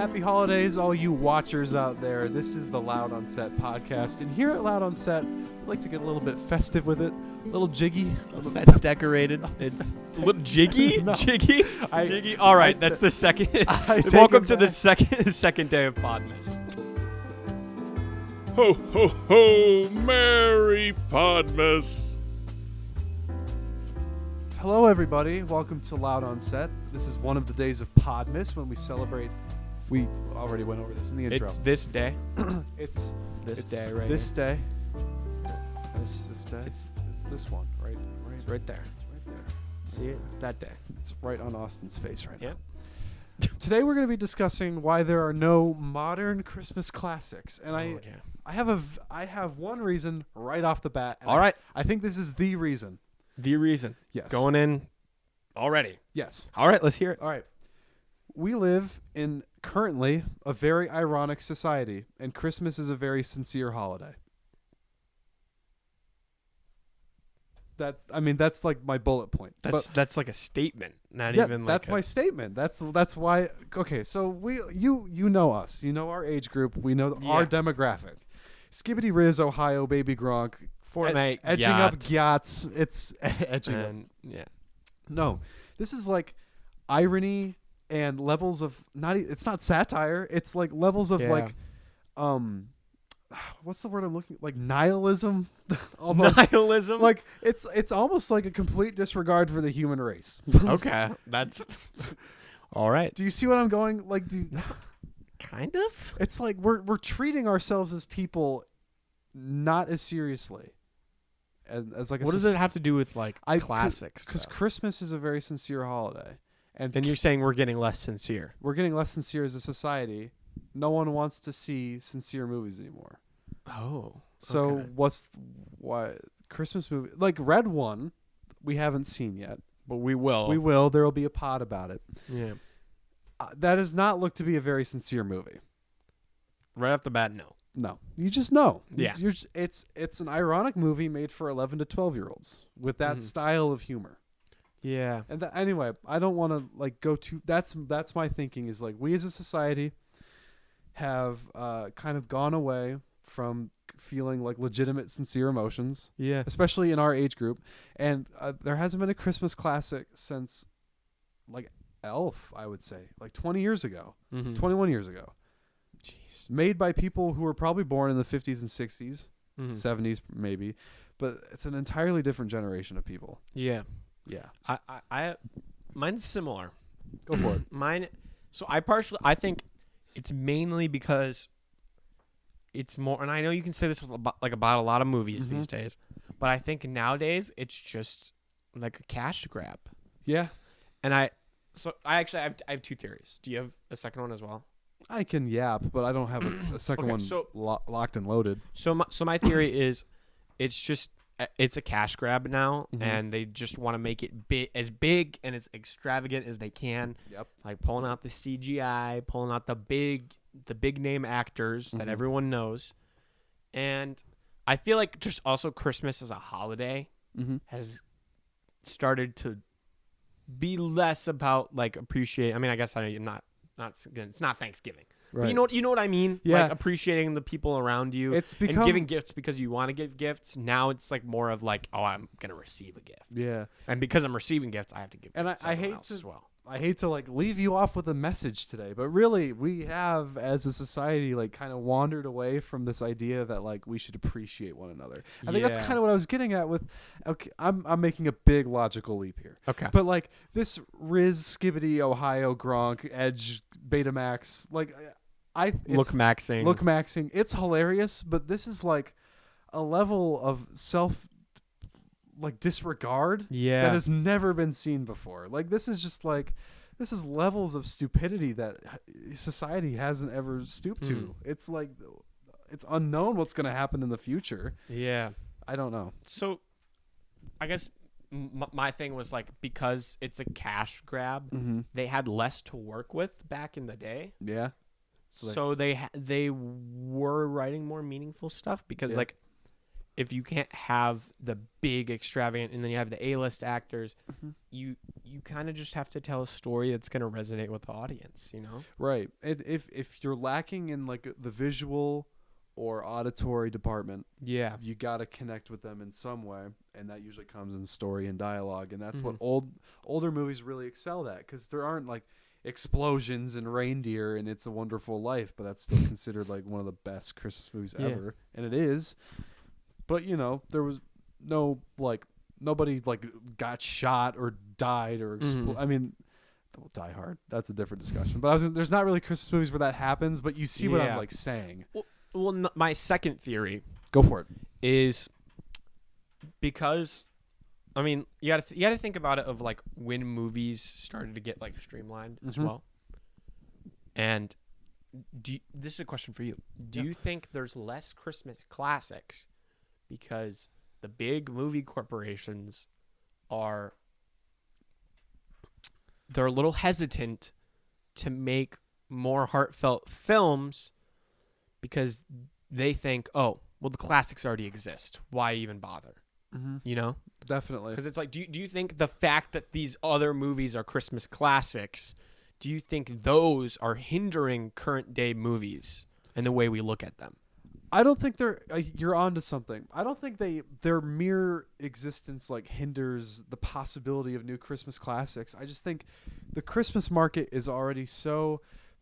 Happy holidays, all you watchers out there. This is the Loud on Set podcast. And here at Loud on Set, we like to get a little bit festive with it, a little jiggy. Set's decorated. It's a little jiggy? No. Jiggy? Jiggy? All right, that's the second. Welcome to the second day of Podmas. Ho, ho, ho! Merry Podmas! Hello, everybody. Welcome to Loud on Set. This is one of the days of Podmas when we celebrate. We already went over this in the intro. It's this day. It's This day right this here. day. This day. It's this one, right? It's right there. It's right there. See it? It's that day. It's right on Austin's face right Yep. now. Today we're going to be discussing why there are no modern Christmas classics, and I have one reason right off the bat. And All right. I think this is the reason. The reason. Yes. Going in already. Yes. All right, let's hear it. All right. We live in currently a very ironic society, and Christmas is a very sincere holiday. That's like my bullet point. That's like a statement, not Yeah, even like that's my statement. That's why. Okay, so you know us. You know our age group. We know our Yeah. demographic. Skibbity Riz, Ohio, baby Gronk. Fortnite, edging up yachts. It's edging up. Yeah. No, this is like irony and levels of it's not satire. It's like levels of like, what's the word I'm looking like nihilism, almost Nihilism. like it's almost like a complete disregard for the human race. Okay, that's all right. Do you see what I'm going? Like, Kind of. it's like we're treating ourselves as people not as seriously. As like What does it have to do with like classics? Because though? Christmas is a very sincere holiday, and Then you're saying we're getting less sincere. we're getting less sincere as a society. No one wants to see sincere movies anymore. Oh. So why Christmas movie like Red One, we haven't seen yet. But we will. We will. There will be a pod about it. Yeah. That does not look to be a very sincere movie. Right off the bat, no. No, you just know. Yeah. It's an ironic movie made for 11 to 12-year-olds with that style of humor. Yeah. And anyway, I don't want to like go too. That's my thinking is like we as a society have kind of gone away from feeling like legitimate, sincere emotions, Yeah. especially in our age group. And there hasn't been a Christmas classic since like Elf, I would say, like 20 years ago, 21 years ago. Jeez. Made by people who were probably born in the 50s and 60s, 70s maybe, but it's an entirely different generation of people. Yeah. Yeah. I mine's similar. Go for it. Mine. So I think it's mainly because it's more, and I know you can say this about a lot of movies these days, but I think nowadays it's just like a cash grab. Yeah. And I have two theories. Do you have a second one as well? I can yap, but I don't have a second one locked and loaded. So my theory is it's a cash grab now, and they just want to make it big and as extravagant as they can. Yep. Like pulling out the CGI, pulling out the big name actors that everyone knows. And I feel like just also Christmas as a holiday has started to be less about like appreciate. I mean, I guess I'm not it's not Thanksgiving. Right. But you know what I mean? Yeah. Like appreciating the people around you. It's and become giving gifts because you want to give gifts. Now it's like more of like, oh, I'm gonna receive a gift. Yeah. And because I'm receiving gifts, I have to give. And gifts to someone else as well. I hate to like leave you off with a message today, but really we have as a society like kind of wandered away from this idea that like we should appreciate one another. I think that's kind of what I was getting at with okay, I'm making a big logical leap here. Okay. But like this Riz Skibbity Ohio Gronk Edge Betamax like Look maxing. It's hilarious, but this is like a level of self like disregard that has never been seen before. Like this is levels of stupidity that society hasn't ever stooped to. It's like it's unknown what's going to happen in the future. Yeah. I don't know. So I guess my thing was like because it's a cash grab, they had less to work with back in the day. Yeah. So they were writing more meaningful stuff because like if you can't have the big extravagant and then you have the A-list actors, you kind of just have to tell a story that's going to resonate with the audience, you know? Right. And if you're lacking in like the visual or auditory department, Yeah. you got to connect with them in some way, and that usually comes in story and dialogue, and that's what older movies really excel at, because there aren't like explosions and reindeer and It's a Wonderful Life, but that's still considered like one of the best Christmas movies ever, and it is. But there was no like nobody like got shot or died or I mean, well, Die Hard, that's a different discussion. But there's not really Christmas movies where that happens, but you see what I'm like saying. Well, my second theory, go for it, is because, I mean, you got to think about it of like when movies started to get like streamlined as well. And this is a question for you. Do you think there's less Christmas classics because the big movie corporations they're a little hesitant to make more heartfelt films because they think, oh, well, the classics already exist. Why even bother? You know? Definitely. Because it's like, do you think the fact that these other movies are Christmas classics, do you think those are hindering current day movies and the way we look at them? I don't think you're onto something. I don't think their mere existence like hinders the possibility of new Christmas classics. I just think the Christmas market is already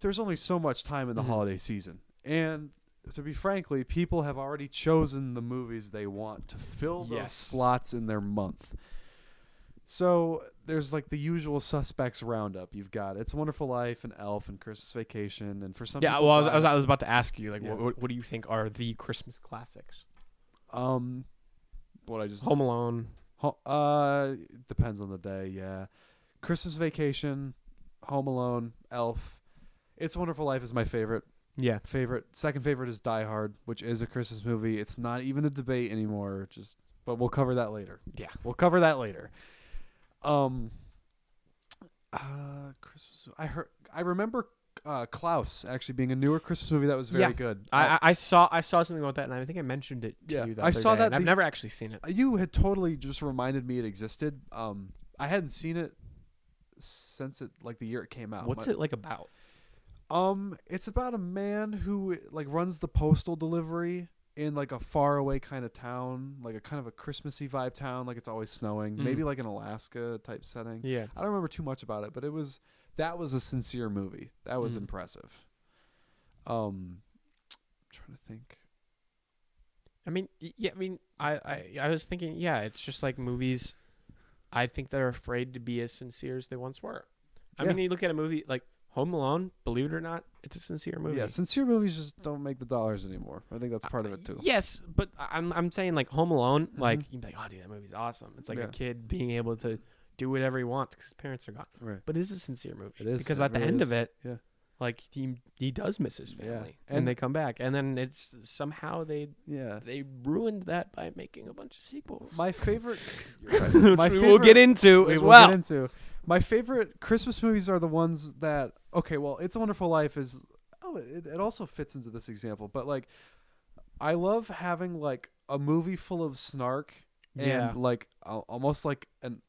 there's only so much time in the holiday season. And to be frankly, people have already chosen the movies they want to fill those slots in their month. So there's like the usual suspects roundup. You've got It's a Wonderful Life and Elf and Christmas Vacation, and for some people, well, I was about to ask you, like, what do you think are the Christmas classics? Home Alone. Depends on the day. Yeah, Christmas Vacation, Home Alone, Elf. It's a Wonderful Life is my favorite. Yeah. Second favorite is Die Hard, which is a Christmas movie. It's not even a debate anymore. But we'll cover that later. Yeah, we'll cover that later. Christmas. I remember Klaus actually being a newer Christmas movie that was very good. I saw something about that, and I think I mentioned it to you. I saw that. I've never actually seen it. You had totally just reminded me it existed. I hadn't seen it since the year it came out. What's it like about? It's about a man who like runs the postal delivery in like a faraway kind of town, like a kind of a Christmassy vibe town, like it's always snowing, maybe like an Alaska type setting. Yeah, I don't remember too much about it, but that was a sincere movie. That was impressive. Trying to think. I was thinking, it's just like movies. I think they're afraid to be as sincere as they once were. I mean, you look at a movie like Home Alone, believe it or not, it's a sincere movie. Yeah, sincere movies just don't make the dollars anymore. I think that's part of it too. Yes, but I'm saying like Home Alone, like you'd be like, oh, dude, that movie's awesome. It's like a kid being able to do whatever he wants because his parents are gone. Right. But it is a sincere movie. It is because at the end of it, like he does miss his family, and they come back, and then it's somehow they ruined that by making a bunch of sequels. My favorite, we'll get into as well. My favorite Christmas movies are the ones that, It's a Wonderful Life is, it also fits into this example, but like, I love having like a movie full of snark and like almost like an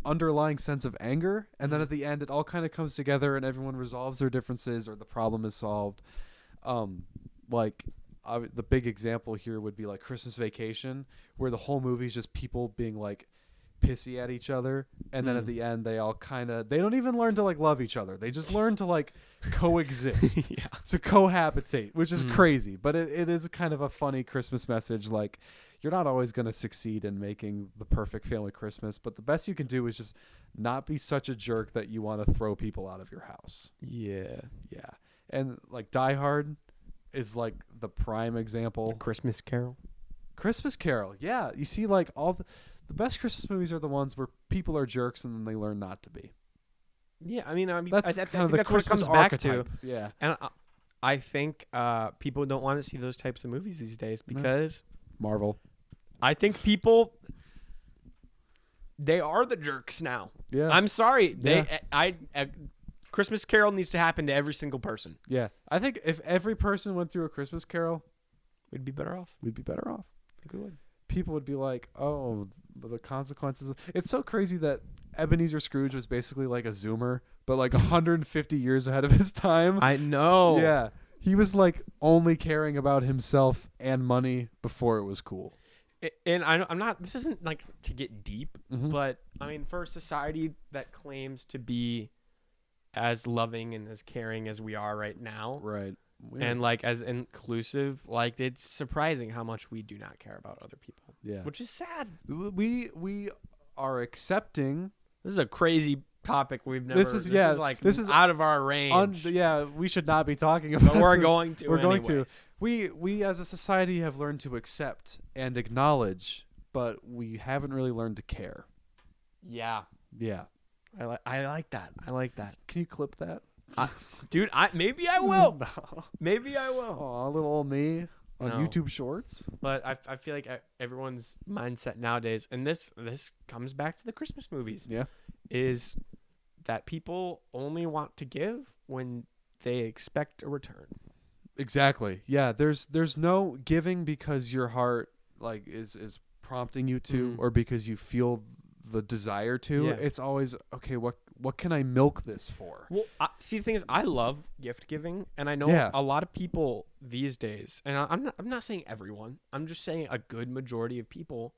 underlying sense of anger, and then at the end it all kind of comes together and everyone resolves their differences or the problem is solved. The big example here would be like Christmas Vacation, where the whole movie is just people being like pissy at each other, and then at the end they don't even learn to like love each other. They just learn to like coexist, to cohabitate, which is crazy, but it is kind of a funny Christmas message. Like, you're not always going to succeed in making the perfect family Christmas, but the best you can do is just not be such a jerk that you want to throw people out of your house. Yeah. And like Die Hard is like the prime example. The Christmas Carol. Yeah, you see, like all the best Christmas movies are the ones where people are jerks and then they learn not to be. Yeah, I mean, that's I kind of think the Christmas what it comes archetype. Back to. Yeah, and I think people don't want to see those types of movies these days because Marvel. I think people, they are the jerks now. Yeah, I'm sorry. Christmas Carol needs to happen to every single person. Yeah, I think if every person went through a Christmas Carol, we'd be better off. think we would. People would be like, oh, the consequences. It's so crazy that Ebenezer Scrooge was basically like a Zoomer, but like 150 years ahead of his time. I know. Yeah. He was like only caring about himself and money before it was cool. And I'm not, this isn't like to get deep, but I mean, for a society that claims to be as loving and as caring as we are right now. Right. And like as inclusive, like it's surprising how much we do not care about other people. Yeah. Which is sad. We are accepting. This is a crazy topic we've never. This is out of our range. We should not be talking about. But we're going to. We're going to. We as a society have learned to accept and acknowledge, but we haven't really learned to care. Yeah. Yeah. I like that. I like that. Can you clip that? Dude, maybe I will. No. Maybe I will. Aw, little old me on YouTube Shorts. But I feel like everyone's mindset nowadays, and this comes back to the Christmas movies. Yeah. Is that people only want to give when they expect a return. Exactly. Yeah. There's no giving because your heart like is prompting you to, or because you feel the desire to. Yeah. It's always okay. What can I milk this for? Well, see, the thing is, I love gift giving, and I know a lot of people these days, and I'm not saying everyone. I'm just saying a good majority of people.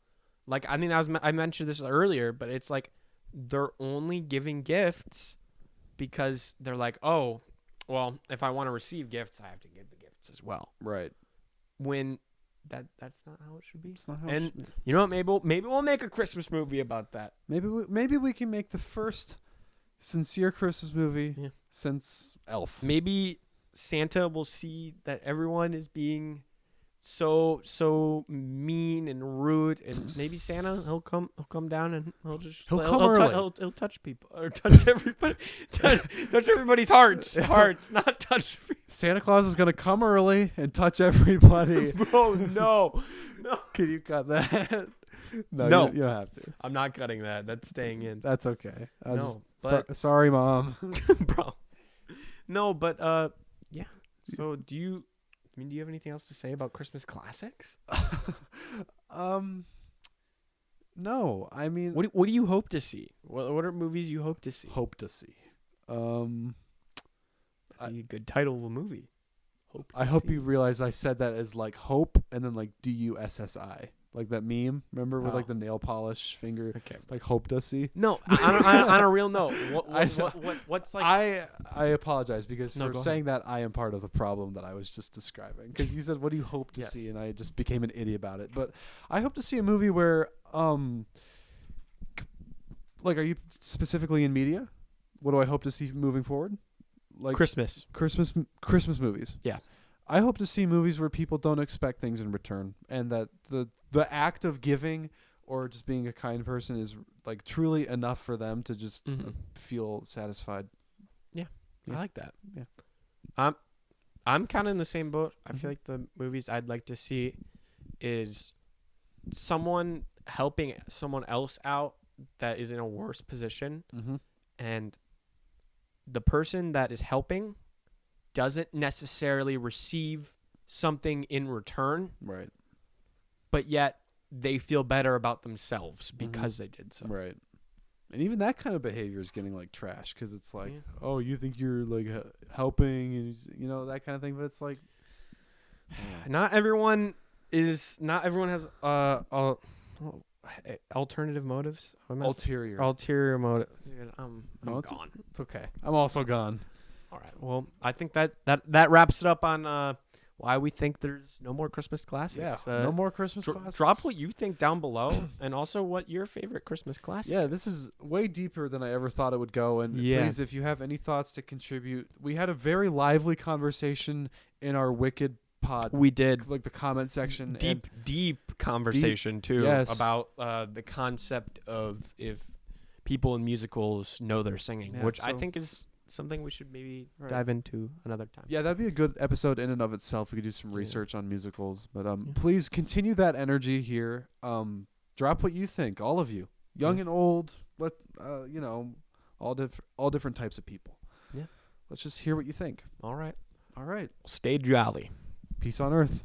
Like, I mean, I mentioned this earlier, but it's like they're only giving gifts because they're like, oh, well, if I want to receive gifts, I have to give the gifts as well. Right. When that's not how it should be. It's not how it should be. You know what? Maybe we'll make a Christmas movie about that. Maybe we can make the first sincere Christmas movie since Elf. Maybe Santa will see that everyone is being so mean and rude, and maybe Santa he'll come down and he'll touch people or touch everybody, touch everybody's hearts, not touch. Santa Claus is gonna come early and touch everybody. Bro, no. Can you cut that? No. You don't have to. I'm not cutting that. That's staying in. That's okay. Sorry, Mom. Bro. No, but yeah. So do you have anything else to say about Christmas classics? No. I mean, what do you hope to see? What are movies you hope to see? A good title of a movie. I hope you realize I said that as like hope and then like DUSSI. Like that meme, remember, with like the nail polish finger, like hope to see. No, on a real note, what's like? I apologize because for saying that I am part of the problem that I was just describing. Because you said, "What do you hope to see?" and I just became an idiot about it. But I hope to see a movie where, like, are you specifically in media? What do I hope to see moving forward? Like Christmas movies. Yeah. I hope to see movies where people don't expect things in return, and that the act of giving or just being a kind person is like truly enough for them to just feel satisfied. Yeah, I like that. Yeah, I'm kind of in the same boat. I feel like the movies I'd like to see is someone helping someone else out that is in a worse position, and the person that is helping doesn't necessarily receive something in return. Right. But yet they feel better about themselves because they did so. Right. And even that kind of behavior is getting like trash because it's like, oh, you think you're like helping and that kind of thing. But it's like, not everyone has alternative motives. Ulterior motive. Dude, I'm gone. It's okay. I'm also gone. All right. Well, I think that wraps it up on why we think there's no more Christmas classics. Yeah, no more Christmas classics. Drop what you think down below, and also what your favorite Christmas classic. Yeah, this is way deeper than I ever thought it would go. And please, if you have any thoughts to contribute, we had a very lively conversation in our Wicked pod. We did, like the comment section. Deep conversation too about the concept of if people in musicals know they're singing, which I think is something we should maybe dive into another time. Yeah, that'd be a good episode in and of itself. We could do some research on musicals. But please continue that energy here. Drop what you think, all of you, young and old. Let all different types of people. Yeah. Let's just hear what you think. All right. All right. Stay jolly. Peace on earth.